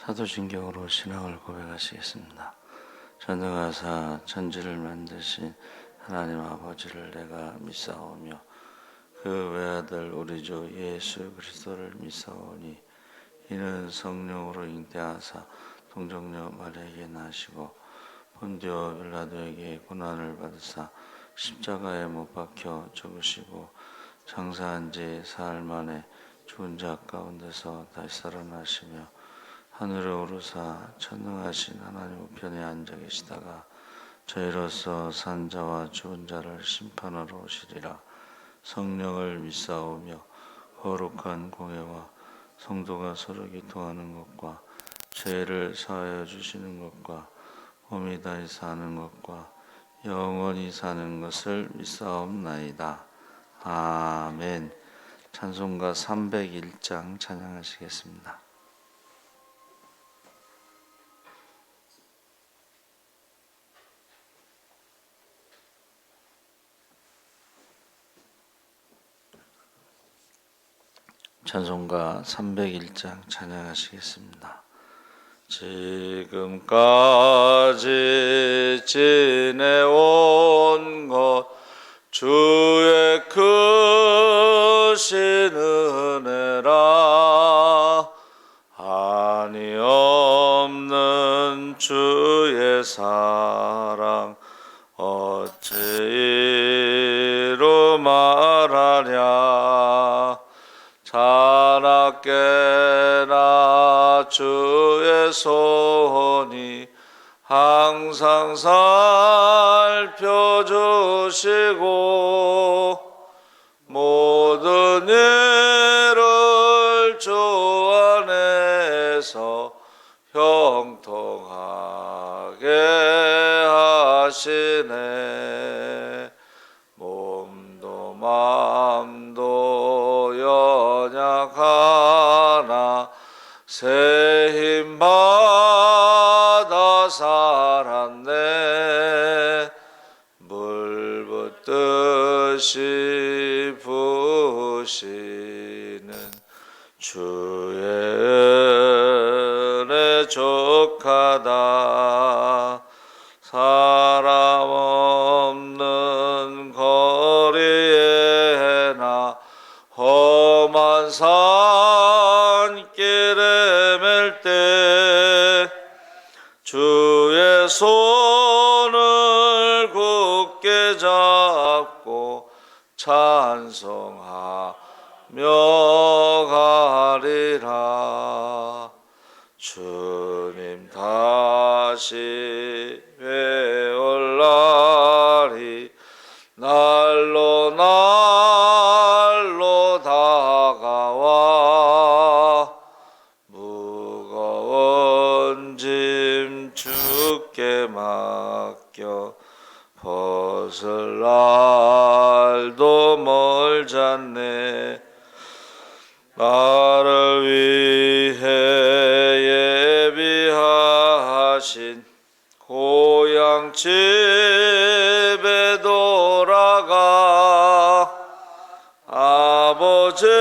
사도신경으로 신앙을 고백하시겠습니다. 전능하사 천지를 만드신 하나님 아버지를 내가 믿사오며 그 외아들 우리 주 예수 그리스도를 믿사오니 이는 성령으로 잉태하사 동정녀 마리아에게 나시고 본디오 빌라도에게 고난을 받으사 십자가에 못 박혀 죽으시고 장사한 지 사흘 만에 죽은 자 가운데서 다시 살아나시며 하늘에 오르사 천능하신 하나님 우편에 앉아 계시다가 저희로서 산 자와 죽은 자를 심판하러 오시리라. 성령을 믿사오며 거룩한 공회와 성도가 서로 기통하는 것과 죄를 사하여 주시는 것과 몸이 다시 사는 것과 영원히 사는 것을 믿사옵나이다. 아멘. 찬송가 301장 찬양하시겠습니다. 찬송가 301장 찬양하시겠습니다. 지금까지 지내온 것 주의 크신 은혜라. 한이 없는 주의 사랑 어찌 이루 말하랴. 자나깨나 주의 손이 항상 살펴주시고 모든 일을 주 안에서 형통하게 하시네. 몸도 마음도 연약하나 새 힘 받아 살았네. 물 붓듯이 부으시는 주의 은혜 족하다. 사람 없는 거리에나 험한 산길에 맬 때 주의 손을 굳게 잡고 찬송하며 가리라. 주님 다시 배울 날이 날로 다가와 무거운 짐 주께 맡겨 벗을 날도 멀잖네. 나를 위해 예비하신 고향 집에 돌아가 아버지의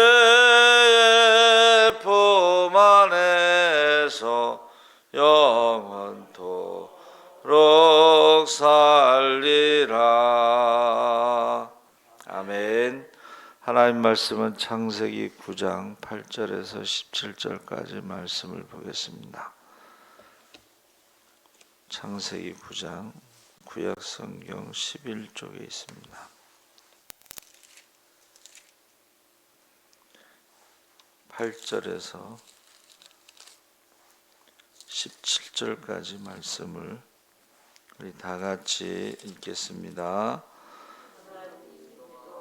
품 안에서 영원토록 살리라. 아멘. 하나님 말씀은 창세기 9장 8절에서 17절까지 말씀을 보겠습니다. 창세기 9장 구약성경 11쪽에 있습니다. 8절에서 17절까지 말씀을 우리 다 같이 읽겠습니다.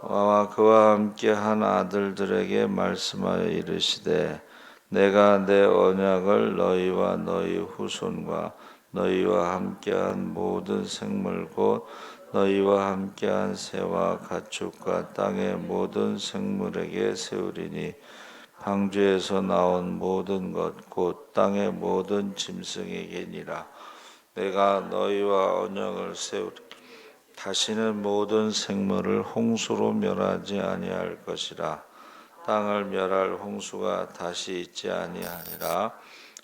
그와 함께 한 아들들에게 말씀하여 이르시되 내가 내 언약을 너희와 너희 후손과 너희와 함께한 모든 생물 곧 너희와 함께한 새와 가축과 땅의 모든 생물에게 세우리니 방주에서 나온 모든 것 곧 땅의 모든 짐승에게니라. 내가 너희와 언약을 세우리. 다시는 모든 생물을 홍수로 멸하지 아니할 것이라. 땅을 멸할 홍수가 다시 있지 아니하리라.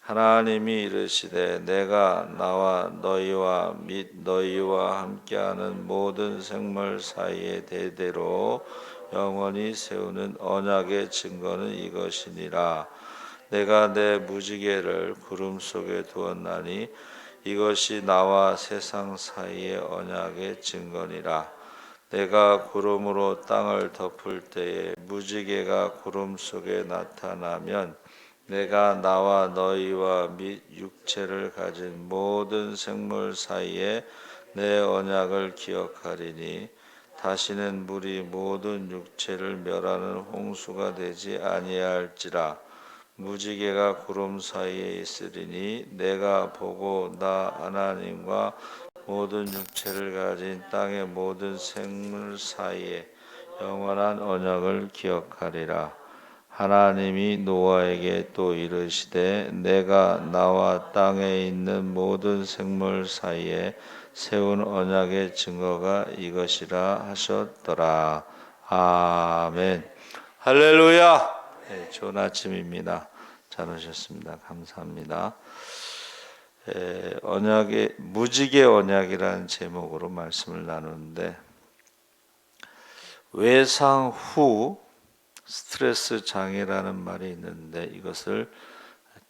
하나님이 이르시되 내가 나와 너희와 및 너희와 함께하는 모든 생물 사이에 대대로 영원히 세우는 언약의 증거는 이것이니라. 내가 내 무지개를 구름 속에 두었나니 이것이 나와 세상 사이의 언약의 증거니라. 내가 구름으로 땅을 덮을 때에 무지개가 구름 속에 나타나면 내가 나와 너희와 및 육체를 가진 모든 생물 사이에 내 언약을 기억하리니 다시는 물이 모든 육체를 멸하는 홍수가 되지 아니할지라. 무지개가 구름 사이에 있으리니 내가 보고 나 하나님과 모든 육체를 가진 땅의 모든 생물 사이에 영원한 언약을 기억하리라. 하나님이 노아에게 또 이르시되 내가 나와 땅에 있는 모든 생물 사이에 세운 언약의 증거가 이것이라 하셨더라. 아멘. 할렐루야. 네, 좋은 아침입니다. 잘 오셨습니다. 감사합니다. 언약의 무지개 언약이라는 제목으로 말씀을 나누는데, 외상 후 스트레스 장애라는 말이 있는데 이것을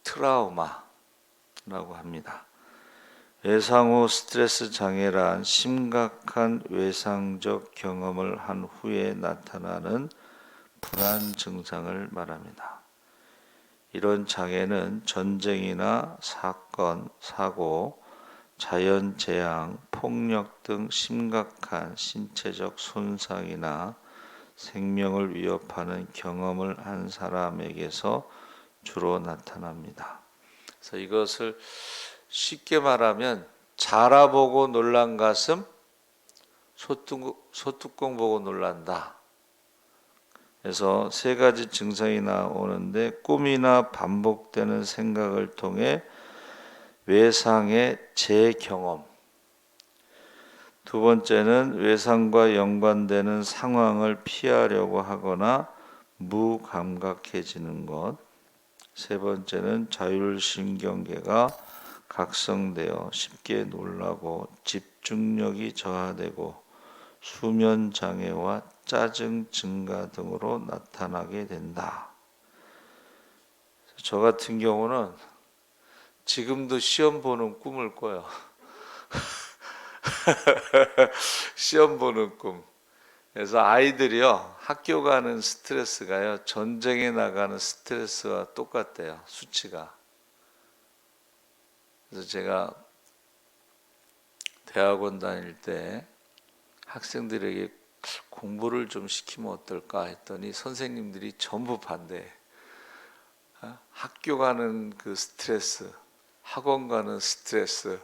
트라우마라고 합니다. 외상 후 스트레스 장애란 심각한 외상적 경험을 한 후에 나타나는 불안 증상을 말합니다. 이런 장애는 전쟁이나 사건, 사고, 자연재앙, 폭력 등 심각한 신체적 손상이나 생명을 위협하는 경험을 한 사람에게서 주로 나타납니다. 그래서 이것을 쉽게 말하면 자라보고 놀란 가슴, 소뚜껑 보고 놀란다. 그래서 세 가지 증상이 나오는데, 꿈이나 반복되는 생각을 통해 외상의 재경험. 두 번째는 외상과 연관되는 상황을 피하려고 하거나 무감각해지는 것. 세 번째는 자율신경계가 각성되어 쉽게 놀라고 집중력이 저하되고 수면 장애와 짜증 증가 등으로 나타나게 된다. 저 같은 경우는 지금도 시험 보는 꿈을 꿔요. 시험 보는 꿈. 그래서 아이들이요, 학교 가는 스트레스가요, 전쟁에 나가는 스트레스와 똑같대요, 수치가. 그래서 제가 대학원 다닐 때 학생들에게 공부를 좀 시키면 어떨까 했더니 선생님들이 전부 반대. 학교 가는 그 스트레스, 학원 가는 스트레스,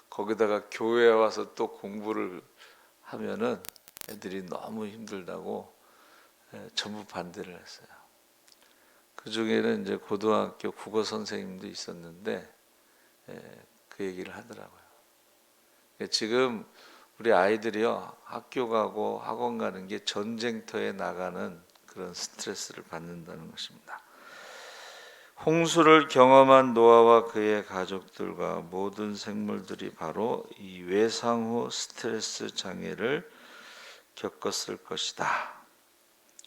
거기다가 교회에 와서 또 공부를 하면은 애들이 너무 힘들다고 전부 반대를 했어요. 그 중에는 이제 고등학교 국어 선생님도 있었는데 그 얘기를 하더라고요. 지금 우리 아이들이요, 학교 가고 학원 가는 게 전쟁터에 나가는 그런 스트레스를 받는다는 것입니다. 홍수를 경험한 노아와 그의 가족들과 모든 생물들이 바로 이 외상 후 스트레스 장애를 겪었을 것이다.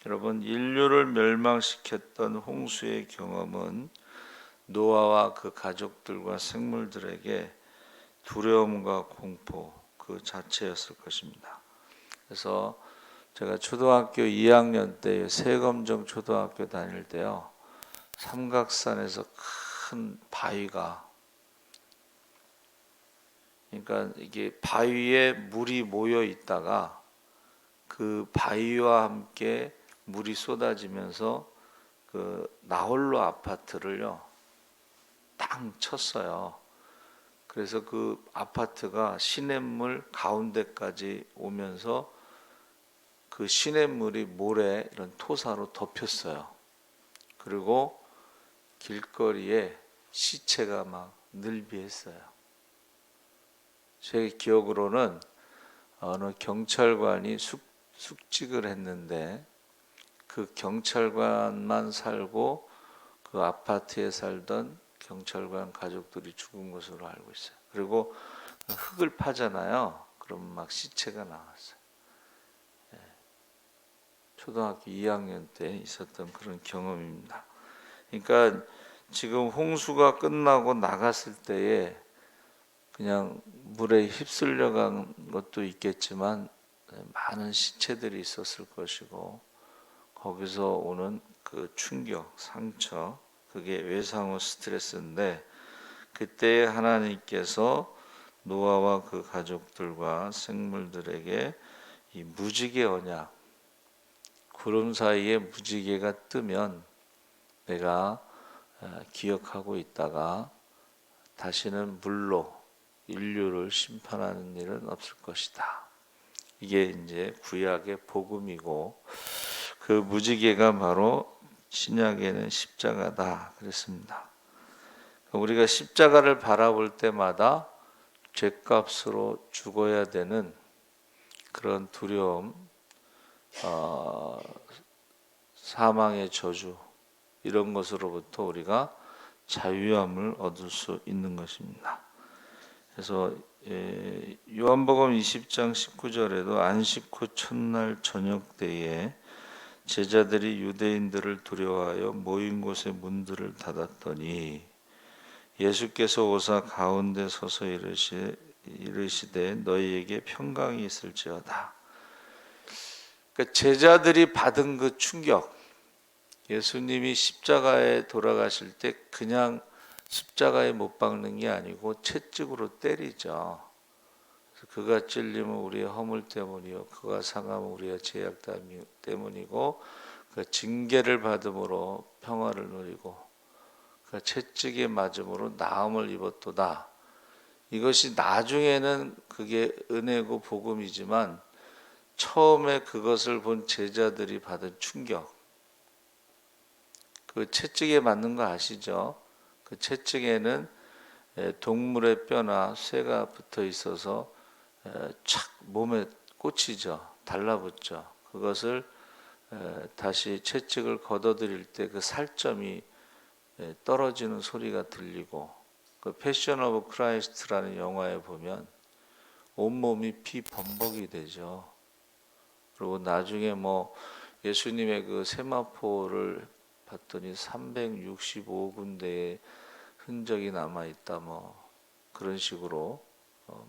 여러분, 인류를 멸망시켰던 홍수의 경험은 노아와 그 가족들과 생물들에게 두려움과 공포 그 자체였을 것입니다. 그래서 제가 초등학교 2학년 때 세검정 초등학교 다닐 때요, 삼각산에서 큰 바위가, 그러니까 이게 바위에 물이 모여 있다가 그 바위와 함께 물이 쏟아지면서 그 나홀로 아파트를요 땅 쳤어요. 그래서 그 아파트가 시냇물 가운데까지 오면서 그 시냇물이 모래 이런 토사로 덮였어요. 그리고 길거리에 시체가 막 늘비했어요. 제 기억으로는 어느 경찰관이 숙직을 했는데 그 경찰관만 살고 그 아파트에 살던 경찰관 가족들이 죽은 것으로 알고 있어요. 그리고 흙을 파잖아요. 그럼 막 시체가 나왔어요. 초등학교 2학년 때 있었던 그런 경험입니다. 그러니까 지금 홍수가 끝나고 나갔을 때에 그냥 물에 휩쓸려 간 것도 있겠지만 많은 시체들이 있었을 것이고, 거기서 오는 그 충격, 상처, 그게 외상후 스트레스인데, 그때 하나님께서 노아와 그 가족들과 생물들에게 이 무지개 언약, 구름 사이에 무지개가 뜨면 내가 기억하고 있다가 다시는 물로 인류를 심판하는 일은 없을 것이다. 이게 이제 구약의 복음이고, 그 무지개가 바로 신약에는 십자가다 그랬습니다. 우리가 십자가를 바라볼 때마다 죄값으로 죽어야 되는 그런 두려움, 사망의 저주, 이런 것으로부터 우리가 자유함을 얻을 수 있는 것입니다. 그래서 요한복음 20장 19절에도 안식 후 첫날 저녁 때에 제자들이 유대인들을 두려워하여 모인 곳의 문들을 닫았더니 예수께서 오사 가운데 서서 이르시되 너희에게 평강이 있을지어다. 그러니까 제자들이 받은 그 충격, 예수님이 십자가에 돌아가실 때 그냥 십자가에 못 박는 게 아니고 채찍으로 때리죠. 그가 찔림은 우리의 허물 때문이요, 그가 상함은 우리의 죄악 때문이고, 그 징계를 받음으로 평화를 누리고 그 채찍에 맞음으로 나음을 입었도다. 이것이 나중에는 그게 은혜고 복음이지만, 처음에 그것을 본 제자들이 받은 충격, 그 채찍에 맞는 거 아시죠? 그 채찍에는 동물의 뼈나 쇠가 붙어 있어서 착 몸에 꽂히죠. 달라붙죠. 그것을 다시 채찍을 걷어들일 때 그 살점이 떨어지는 소리가 들리고, 그 패션 오브 크라이스트라는 영화에 보면 온몸이 피 범벅이 되죠. 그리고 나중에 뭐 예수님의 그 세마포를 봤더니 365군데의 흔적이 남아 있다, 뭐 그런 식으로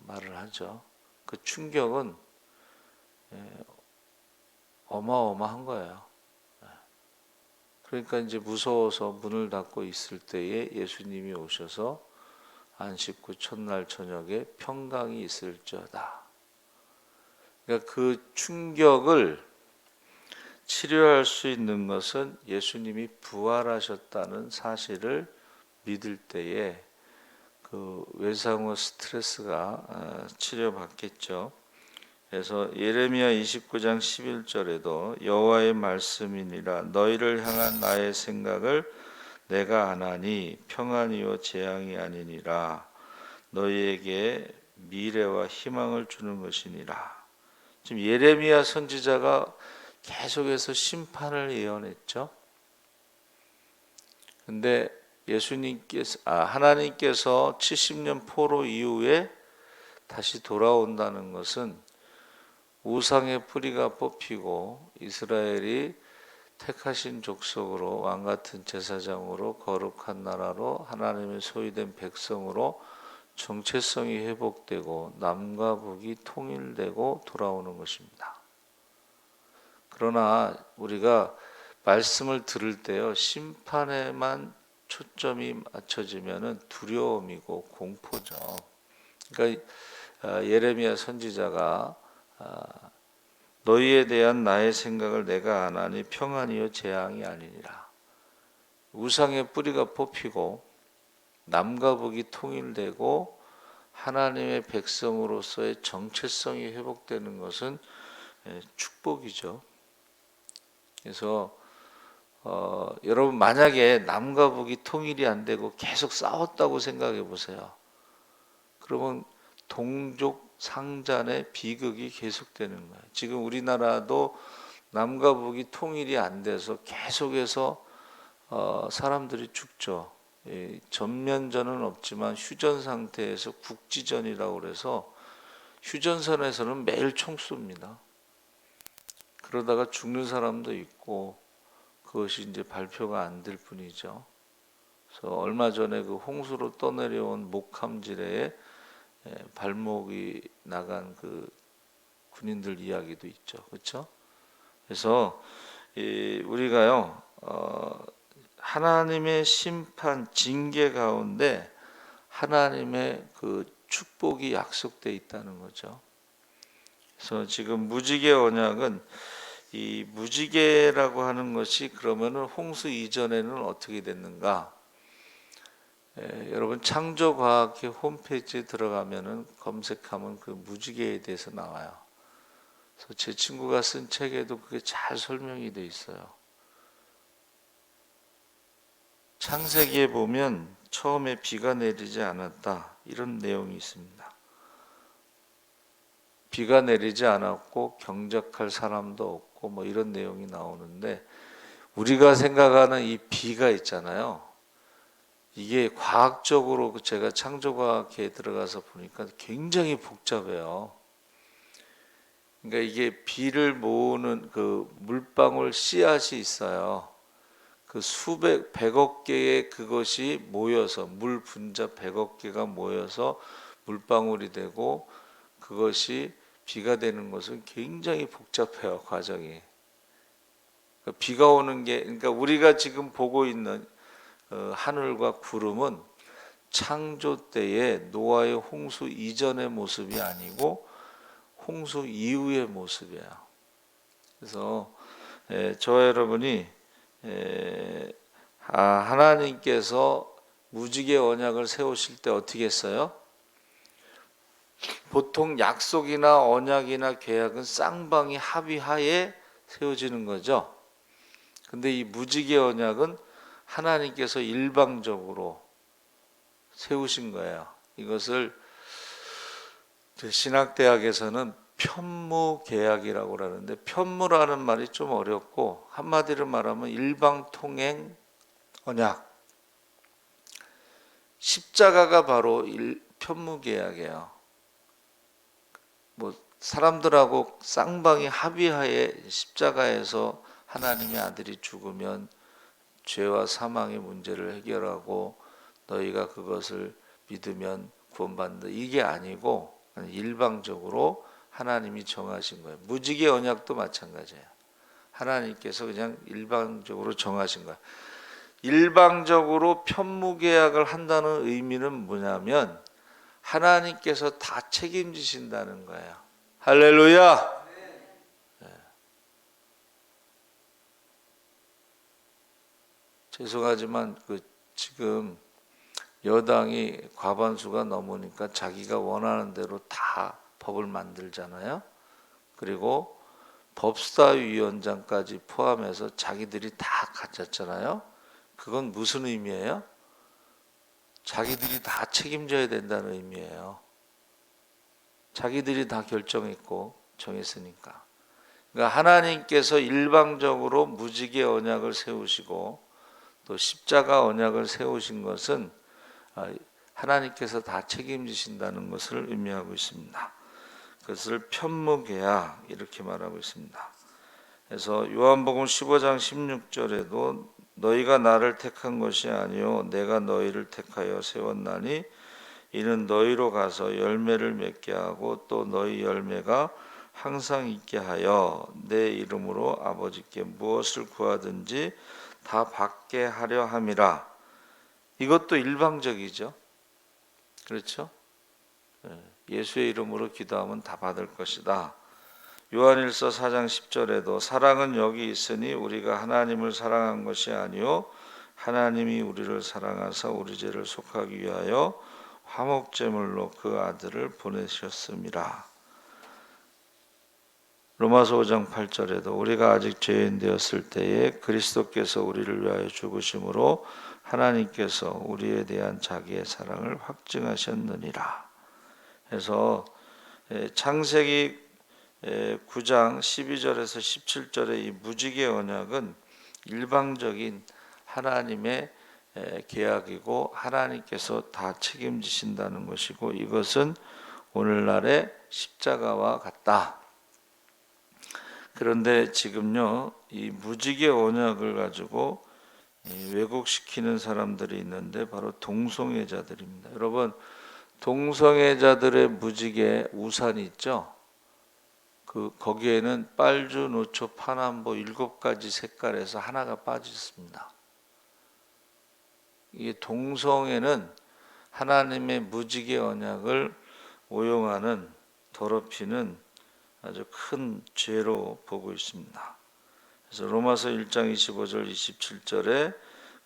말을 하죠. 그 충격은 어마어마한 거예요. 그러니까 이제 무서워서 문을 닫고 있을 때에 예수님이 오셔서 안식 후 첫날 저녁에 평강이 있을지어다. 그러니까 그 충격을 치료할 수 있는 것은 예수님이 부활하셨다는 사실을 믿을 때에 그 외상후 스트레스가 치료받겠죠. 그래서 예레미야 29장 11절에도 여호와의 말씀이니라 너희를 향한 나의 생각을 내가 아나니 평안이요 재앙이 아니니라 너희에게 미래와 희망을 주는 것이니라. 지금 예레미야 선지자가 계속해서 심판을 예언했죠. 근데 하나님께서 70년 포로 이후에 다시 돌아온다는 것은 우상의 뿌리가 뽑히고 이스라엘이 택하신 족속으로 왕같은 제사장으로 거룩한 나라로 하나님의 소유된 백성으로 정체성이 회복되고 남과 북이 통일되고 돌아오는 것입니다. 그러나 우리가 말씀을 들을 때요, 심판에만 초점이 맞춰지면은 두려움이고 공포죠. 그러니까 예레미야 선지자가 너희에 대한 나의 생각을 내가 아나니 평안이요 재앙이 아니니라. 우상의 뿌리가 뽑히고 남과 북이 통일되고 하나님의 백성으로서의 정체성이 회복되는 것은 축복이죠. 그래서 여러분 만약에 남과 북이 통일이 안 되고 계속 싸웠다고 생각해 보세요. 그러면 동족 상잔의 비극이 계속되는 거예요. 지금 우리나라도 남과 북이 통일이 안 돼서 계속해서 사람들이 죽죠. 전면전은 없지만 휴전 상태에서 국지전이라고 그래서 휴전선에서는 매일 총 쏩니다. 그러다가 죽는 사람도 있고 그것이 이제 발표가 안 될 뿐이죠. 그래서 얼마 전에 그 홍수로 떠내려온 목함지대에 발목이 나간 그 군인들 이야기도 있죠. 그렇죠? 그래서 우리가요 하나님의 심판 징계 가운데 하나님의 그 축복이 약속돼 있다는 거죠. 그래서 지금 무지개 언약은 이 무지개라고 하는 것이 그러면은 홍수 이전에는 어떻게 됐는가? 여러분 창조과학회 홈페이지에 들어가면은 검색하면 그 무지개에 대해서 나와요. 그래서 제 친구가 쓴 책에도 그게 잘 설명이 돼 있어요. 창세기에 보면 처음에 비가 내리지 않았다 이런 내용이 있습니다. 비가 내리지 않았고 경작할 사람도 없고 뭐 이런 내용이 나오는데 우리가 생각하는 이 비가 있잖아요. 이게 과학적으로 제가 창조과학회에 들어가서 보니까 굉장히 복잡해요. 그러니까 이게 비를 모으는 그 물방울 씨앗이 있어요. 그 수백, 100억 개의 그것이 모여서 물 분자 100억 개가 모여서 물방울이 되고 그것이 비가 되는 것은 굉장히 복잡해요, 과정이. 그러니까 비가 오는 게, 그러니까 우리가 지금 보고 있는 하늘과 구름은 창조 때의 노아의 홍수 이전의 모습이 아니고 홍수 이후의 모습이에요. 그래서 저와 여러분이 하나님께서 무지개 언약을 세우실 때 어떻게 했어요? 보통 약속이나 언약이나 계약은 쌍방이 합의하에 세워지는 거죠. 근데 이 무지개 언약은 하나님께서 일방적으로 세우신 거예요. 이것을 신학대학에서는 편무계약이라고 그러는데 편무라는 말이 좀 어렵고 한마디로 말하면 일방통행 언약. 십자가가 바로 편무계약이에요. 뭐 사람들하고 쌍방이 합의하에 십자가에서 하나님의 아들이 죽으면 죄와 사망의 문제를 해결하고 너희가 그것을 믿으면 구원받는다. 이게 아니고 일방적으로 하나님이 정하신 거예요. 무지개 언약도 마찬가지예요. 하나님께서 그냥 일방적으로 정하신 거예요. 일방적으로 편무계약을 한다는 의미는 뭐냐면 하나님께서 다 책임지신다는 거예요. 할렐루야. 네. 죄송하지만 지금 여당이 과반수가 넘으니까 자기가 원하는 대로 다 법을 만들잖아요. 그리고 법사위원장까지 포함해서 자기들이 다 가졌잖아요. 그건 무슨 의미예요? 자기들이 다 책임져야 된다는 의미예요. 자기들이 다 결정했고 정했으니까. 그러니까 하나님께서 일방적으로 무지개 언약을 세우시고 또 십자가 언약을 세우신 것은 하나님께서 다 책임지신다는 것을 의미하고 있습니다. 그것을 편무계약 이렇게 말하고 있습니다. 그래서 요한복음 15장 16절에도 너희가 나를 택한 것이 아니요 내가 너희를 택하여 세웠나니 이는 너희로 가서 열매를 맺게 하고 또 너희 열매가 항상 있게 하여 내 이름으로 아버지께 무엇을 구하든지 다 받게 하려 함이라. 이것도 일방적이죠. 그렇죠? 예수의 이름으로 기도하면 다 받을 것이다. 요한일서 4장 10절에도 사랑은 여기 있으니 우리가 하나님을 사랑한 것이 아니요 하나님이 우리를 사랑하사 우리 죄를 속하기 위하여 화목제물로 그 아들을 보내셨음이라. 로마서 5장 8절에도 우리가 아직 죄인 되었을 때에 그리스도께서 우리를 위하여 죽으심으로 하나님께서 우리에 대한 자기의 사랑을 확증하셨느니라. 그래서 창세기 9장 12절에서 17절의 이 무지개 언약은 일방적인 하나님의 계약이고 하나님께서 다 책임지신다는 것이고, 이것은 오늘날의 십자가와 같다. 그런데 지금요, 이 무지개 언약을 가지고 왜곡시키는 사람들이 있는데 바로 동성애자들입니다. 여러분, 동성애자들의 무지개 우산이 있죠? 거기에는 빨주, 노초, 파남보 7가지 색깔에서 하나가 빠져 있습니다. 이게 동성애는 하나님의 무지개 언약을 오용하는, 더럽히는 아주 큰 죄로 보고 있습니다. 그래서 로마서 1장 25절 27절에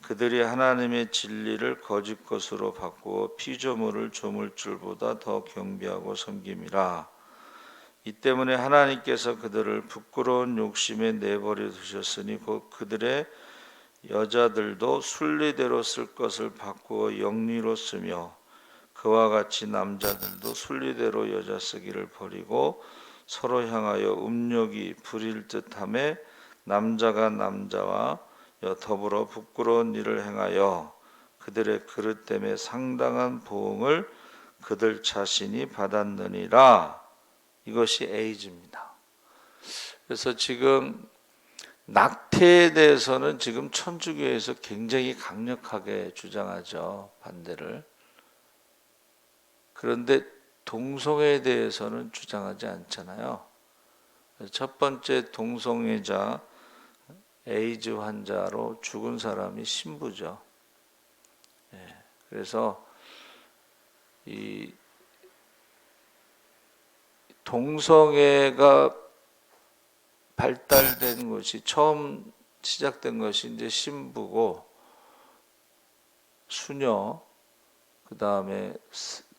그들이 하나님의 진리를 거짓 것으로 바꾸어 피조물을 조물줄보다 더 경배하고 섬김이라. 이 때문에 하나님께서 그들을 부끄러운 욕심에 내버려 두셨으니 곧 그들의 여자들도 순리대로 쓸 것을 바꾸어 영리로 쓰며 그와 같이 남자들도 순리대로 여자 쓰기를 버리고 서로 향하여 음욕이 부릴 듯하며 남자가 남자와 더불어 부끄러운 일을 행하여 그들의 그릇 때문에 상당한 보응을 그들 자신이 받았느니라. 이것이 에이즈입니다. 그래서 지금 낙태에 대해서는 지금 천주교에서 굉장히 강력하게 주장하죠. 반대를. 그런데 동성애에 대해서는 주장하지 않잖아요. 첫 번째 동성애자, 에이즈 환자로 죽은 사람이 신부죠. 그래서 이 동성애가 발달된 것이, 처음 시작된 것이 이제 신부고 수녀, 그 다음에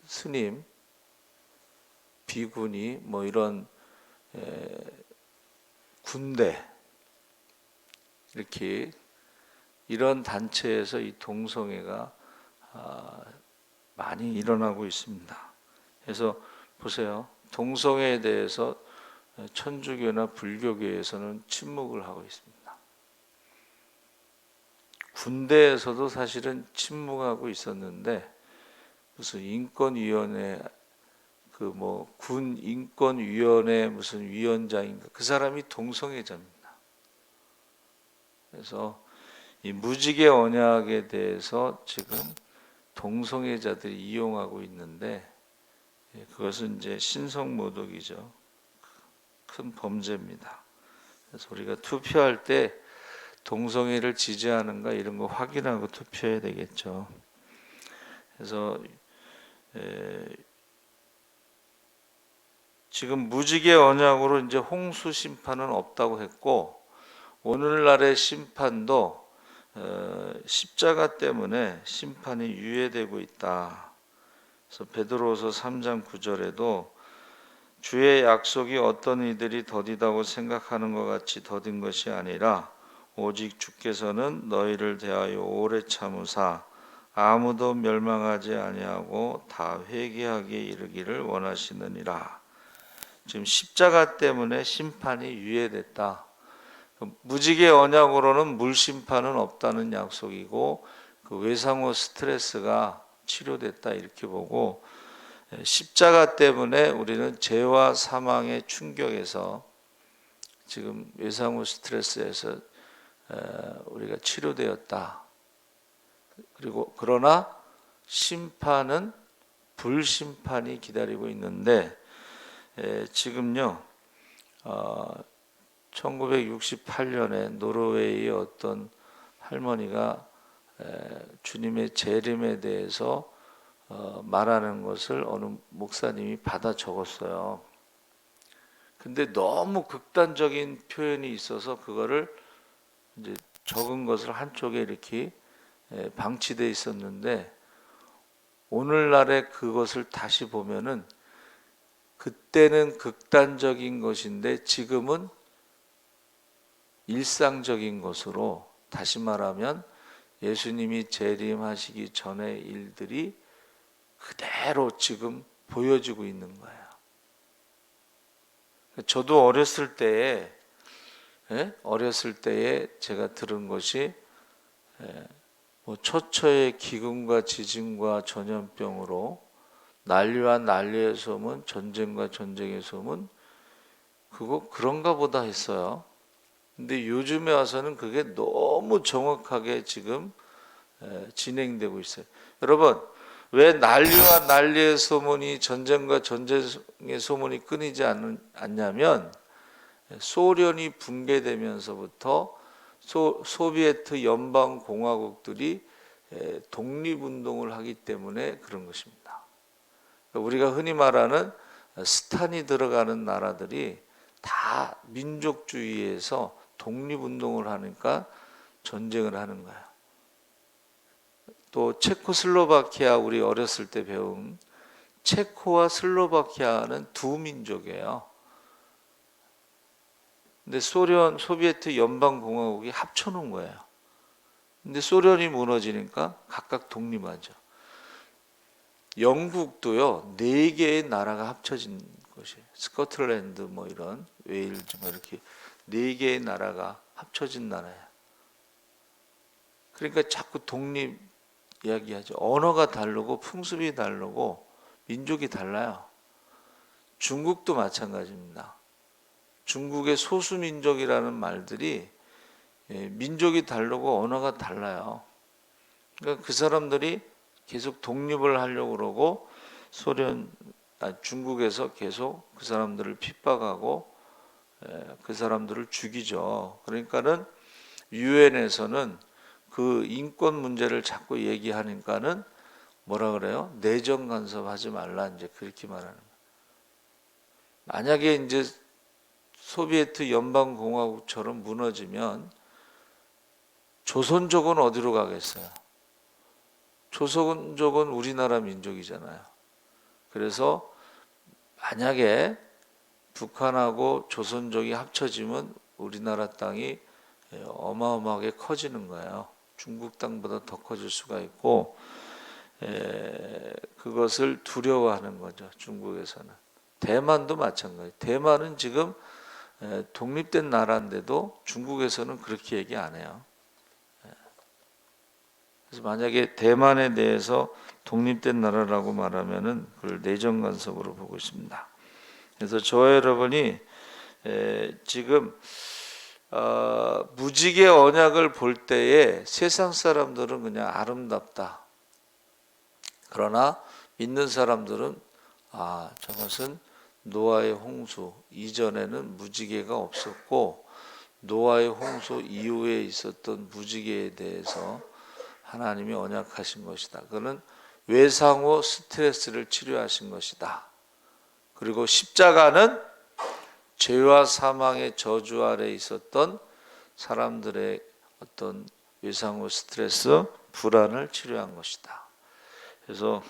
스님, 비구니, 뭐 이런 군대, 이렇게 이런 단체에서 이 동성애가 많이 일어나고 있습니다. 그래서 보세요. 동성애에 대해서 천주교나 불교계에서는 침묵을 하고 있습니다. 군대에서도 사실은 침묵하고 있었는데 무슨 인권위원회, 군 인권위원회 무슨 위원장인가, 그 사람이 동성애자입니다. 그래서 이 무지개 언약에 대해서 지금 동성애자들이 이용하고 있는데, 그것은 이제 신성모독이죠. 큰 범죄입니다. 그래서 우리가 투표할 때 동성애를 지지하는가 이런 거 확인하고 투표해야 되겠죠. 그래서 지금 무지개 언약으로 이제 홍수 심판은 없다고 했고, 오늘날의 심판도 십자가 때문에 심판이 유예되고 있다. 그래서 베드로후서 3장 9절에도 주의 약속이 어떤 이들이 더디다고 생각하는 것 같이 더딘 것이 아니라 오직 주께서는 너희를 대하여 오래 참으사 아무도 멸망하지 아니하고 다 회개하게 이르기를 원하시느니라. 지금 십자가 때문에 심판이 유예됐다. 무지개 언약으로는 물심판은 없다는 약속이고, 그 외상후 스트레스가 치료됐다 이렇게 보고, 십자가 때문에 우리는 죄와 사망의 충격에서 지금 외상후 스트레스에서 우리가 치료되었다. 그리고 그러나 심판은 불심판이 기다리고 있는데, 지금요 1968년에 노르웨이의 어떤 할머니가 주님의 재림에 대해서 말하는 것을 어느 목사님이 받아 적었어요. 근데 너무 극단적인 표현이 있어서 그거를 이제 적은 것을 한쪽에 이렇게 방치되어 있었는데, 오늘날에 그것을 다시 보면은 그때는 극단적인 것인데 지금은 일상적인 것으로, 다시 말하면 예수님이 재림하시기 전의 일들이 그대로 지금 보여지고 있는 거예요. 저도 어렸을 때에 제가 들은 것이 뭐 처처의 기근과 지진과 전염병으로 난리와 난리의 소문, 전쟁과 전쟁의 소문, 그거 그런가 보다 했어요. 근데 요즘에 와서는 그게 너무 정확하게 지금 진행되고 있어요. 여러분, 왜 난리와 난리의 소문이, 전쟁과 전쟁의 소문이 끊이지 않냐면 소련이 붕괴되면서부터 소비에트 연방 공화국들이 독립운동을 하기 때문에 그런 것입니다. 우리가 흔히 말하는 스탄이 들어가는 나라들이 다 민족주의에서 독립운동을 하니까 전쟁을 하는 거예요. 또 체코슬로바키아, 우리 어렸을 때 배운 체코와 슬로바키아는 두 민족이에요. 근데 소비에트 연방공화국이 합쳐놓은 거예요. 근데 소련이 무너지니까 각각 독립하죠. 영국도요, 4개의 나라가 합쳐진 것이에요. 스코틀랜드, 뭐 이런 웨일즈, 뭐 이렇게 4개의 나라가 합쳐진 나라예요. 그러니까 자꾸 독립 이야기하죠. 언어가 다르고 풍습이 다르고 민족이 달라요. 중국도 마찬가지입니다. 중국의 소수민족이라는 말들이 민족이 다르고 언어가 달라요. 그러니까 그 사람들이 계속 독립을 하려고 그러고 중국에서 계속 그 사람들을 핍박하고 그 사람들을 죽이죠. 그러니까는 유엔에서는 그 인권 문제를 자꾸 얘기하니까는 뭐라 그래요? 내정 간섭하지 말라, 이제 그렇게 말하는 거예요. 만약에 이제 소비에트 연방공화국처럼 무너지면 조선족은 어디로 가겠어요? 조선족은 우리나라 민족이잖아요. 그래서 만약에 북한하고 조선족이 합쳐지면 우리나라 땅이 어마어마하게 커지는 거예요. 중국 땅보다 더 커질 수가 있고, 그것을 두려워하는 거죠. 중국에서는. 대만도 마찬가지. 대만은 지금 독립된 나라인데도 중국에서는 그렇게 얘기 안 해요. 그래서 만약에 대만에 대해서 독립된 나라라고 말하면은 그걸 내정 간섭으로 보고 있습니다. 그래서 저와 여러분이 지금 무지개 언약을 볼 때에 세상 사람들은 그냥 아름답다. 그러나 믿는 사람들은 저것은 노아의 홍수 이전에는 무지개가 없었고 노아의 홍수 이후에 있었던 무지개에 대해서 하나님이 언약하신 것이다. 그는 외상후 스트레스를 치료하신 것이다. 그리고 십자가는 죄와 사망의 저주 아래 있었던 사람들의 어떤 외상후 스트레스, 불안을 치료한 것이다. 그래서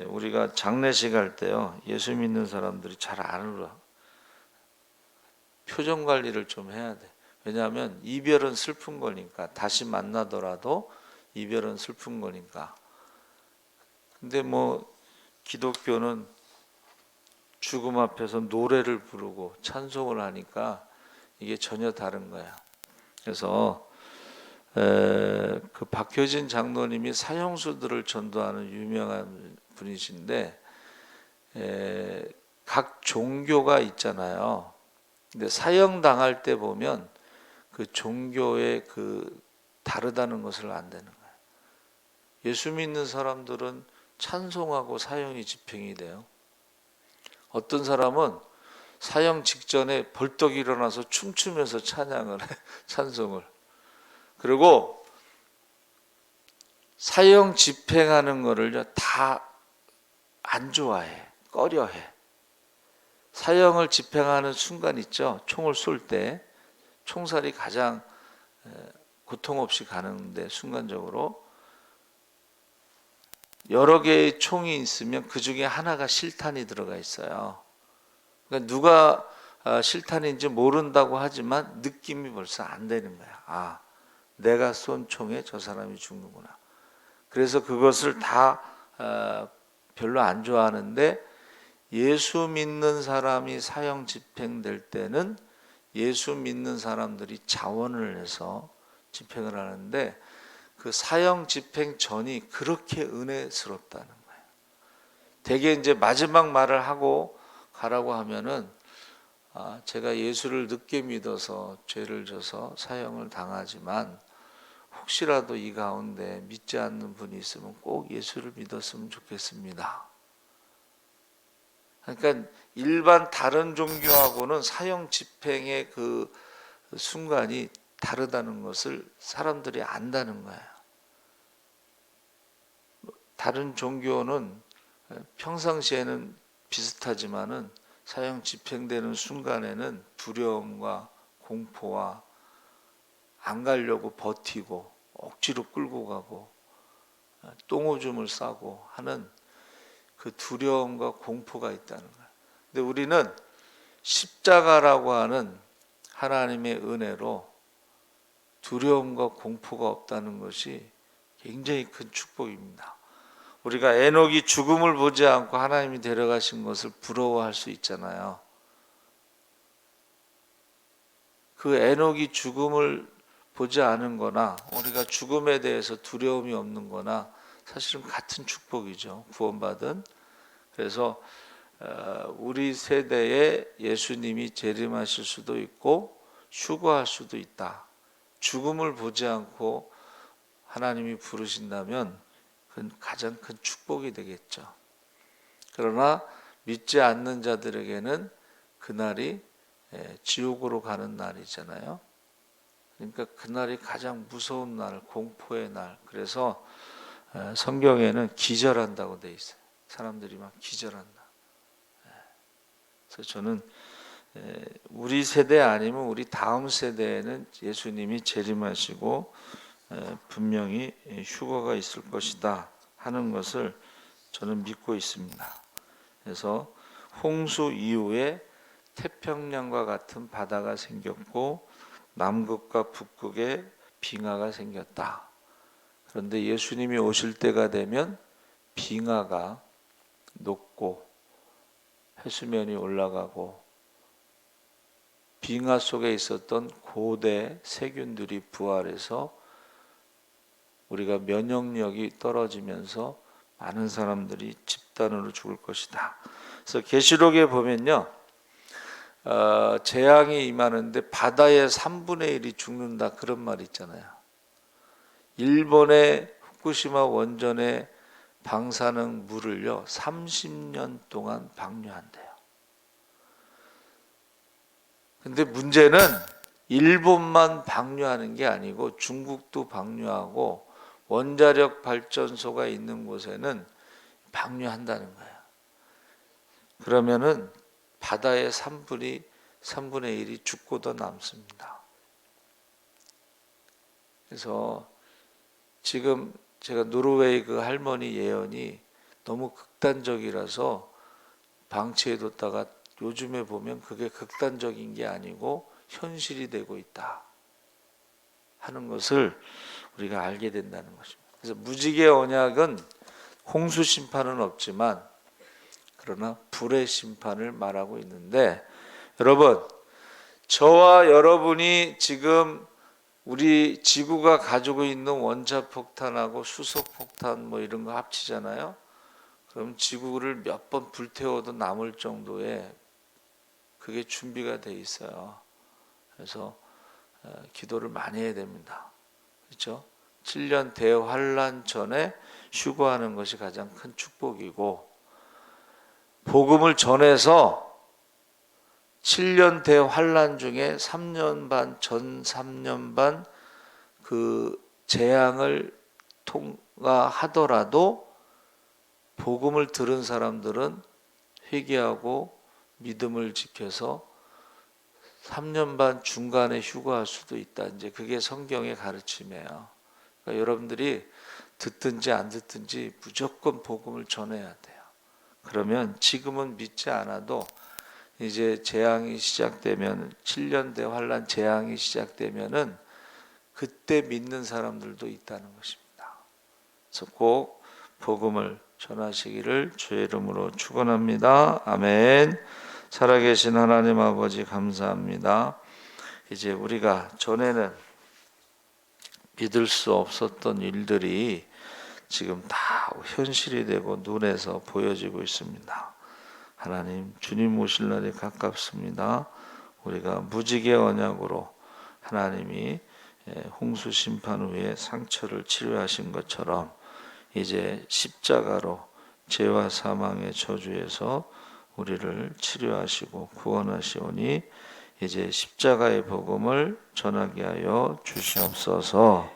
우리가 장례식 할 때요, 예수 믿는 사람들이 잘 안 울어. 표정 관리를 좀 해야 돼. 왜냐하면 이별은 슬픈 거니까, 다시 만나더라도 이별은 슬픈 거니까. 근데 뭐 기독교는 죽음 앞에서 노래를 부르고 찬송을 하니까 이게 전혀 다른 거야. 그래서 그 박효진 장로님이 사형수들을 전도하는 유명한 분이신데, 각 종교가 있잖아요. 근데 사형 당할 때 보면 그 종교의 그 다르다는 것을 안 되는 거예요. 예수 믿는 사람들은 찬송하고 사형이 집행이 돼요. 어떤 사람은 사형 직전에 벌떡 일어나서 춤추면서 찬양을 해, 찬송을. 그리고 사형 집행하는 거를 다 안 좋아해, 꺼려해. 사형을 집행하는 순간 있죠. 총을 쏠 때 총살이 가장 고통 없이 가는데 순간적으로 여러 개의 총이 있으면 그 중에 하나가 실탄이 들어가 있어요. 그러니까 누가 실탄인지 모른다고 하지만 느낌이 벌써 안 되는 거야. 내가 쏜 총에 저 사람이 죽는구나. 그래서 그것을 다 별로 안 좋아하는데, 예수 믿는 사람이 사형 집행될 때는 예수 믿는 사람들이 자원을 해서 집행을 하는데, 그 사형 집행 전이 그렇게 은혜스럽다는 거예요. 대개 이제 마지막 말을 하고 가라고 하면은 제가 예수를 늦게 믿어서 죄를 져서 사형을 당하지만 혹시라도 이 가운데 믿지 않는 분이 있으면 꼭 예수를 믿었으면 좋겠습니다. 그러니까 일반 다른 종교하고는 사형 집행의 그 순간이 다르다는 것을 사람들이 안다는 거예요. 다른 종교는 평상시에는 비슷하지만은 사형 집행되는 순간에는 두려움과 공포와 안 가려고 버티고 억지로 끌고 가고 똥오줌을 싸고 하는 그 두려움과 공포가 있다는 거예요. 근데 우리는 십자가라고 하는 하나님의 은혜로 두려움과 공포가 없다는 것이 굉장히 큰 축복입니다. 우리가 에녹이 죽음을 보지 않고 하나님이 데려가신 것을 부러워할 수 있잖아요. 그 에녹이 죽음을 보지 않은 거나 우리가 죽음에 대해서 두려움이 없는 거나 사실은 같은 축복이죠. 구원받은. 그래서 우리 세대에 예수님이 재림하실 수도 있고 휴거할 수도 있다. 죽음을 보지 않고 하나님이 부르신다면 그건 가장 큰 축복이 되겠죠. 그러나 믿지 않는 자들에게는 그날이 지옥으로 가는 날이잖아요. 그러니까 그날이 가장 무서운 날, 공포의 날. 그래서 성경에는 기절한다고 돼 있어요. 사람들이 막 기절한다. 그래서 저는 우리 세대 아니면 우리 다음 세대에는 예수님이 재림하시고 분명히 휴거가 있을 것이다 하는 것을 저는 믿고 있습니다. 그래서 홍수 이후에 태평양과 같은 바다가 생겼고 남극과 북극에 빙하가 생겼다. 그런데 예수님이 오실 때가 되면 빙하가 녹고 해수면이 올라가고 빙하 속에 있었던 고대 세균들이 부활해서 우리가 면역력이 떨어지면서 많은 사람들이 집단으로 죽을 것이다. 그래서 계시록에 보면요, 재앙이 임하는데 바다의 3분의 1이 죽는다 그런 말 있잖아요. 일본의 후쿠시마 원전의 방사능 물을요 30년 동안 방류한대요. 근데 문제는 일본만 방류하는 게 아니고 중국도 방류하고 원자력 발전소가 있는 곳에는 방류한다는 거예요. 그러면은 바다의 3분의 1이 죽고도 남습니다. 그래서 지금 제가 노르웨이 그 할머니 예언이 너무 극단적이라서 방치해뒀다가 요즘에 보면 그게 극단적인 게 아니고 현실이 되고 있다 하는 것을 우리가 알게 된다는 것입니다. 그래서 무지개 언약은 홍수 심판은 없지만 그러나 불의 심판을 말하고 있는데, 여러분, 저와 여러분이 지금 우리 지구가 가지고 있는 원자폭탄하고 수소폭탄 뭐 이런 거 합치잖아요. 그럼 지구를 몇 번 불태워도 남을 정도의 그게 준비가 돼 있어요. 그래서 기도를 많이 해야 됩니다. 그렇죠? 7년 대환란 전에 휴거하는 것이 가장 큰 축복이고, 복음을 전해서 7년 대환란 중에 3년 반, 전 3년 반 그 재앙을 통과하더라도 복음을 들은 사람들은 회개하고 믿음을 지켜서 3년 반 중간에 휴거할 수도 있다. 이제 그게 성경의 가르침이에요. 그러니까 여러분들이 듣든지 안 듣든지 무조건 복음을 전해야 돼요. 그러면 지금은 믿지 않아도 이제 재앙이 시작되면 7년 대환란 재앙이 시작되면은 그때 믿는 사람들도 있다는 것입니다. 그래서 꼭 복음을 전하시기를 주의 이름으로 축원합니다. 아멘. 살아계신 하나님 아버지 감사합니다. 이제 우리가 전에는 믿을 수 없었던 일들이 지금 다 현실이 되고 눈에서 보여지고 있습니다. 하나님, 주님 오실 날이 가깝습니다. 우리가 무지개 언약으로 하나님이 홍수 심판 후에 상처를 치료하신 것처럼 이제 십자가로 죄와 사망의 저주에서 우리를 치료하시고 구원하시오니 이제 십자가의 복음을 전하게 하여 주시옵소서.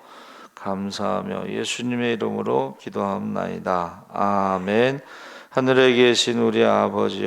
감사하며 예수님의 이름으로 기도하옵나이다. 아멘. 하늘에 계신 우리 아버지여,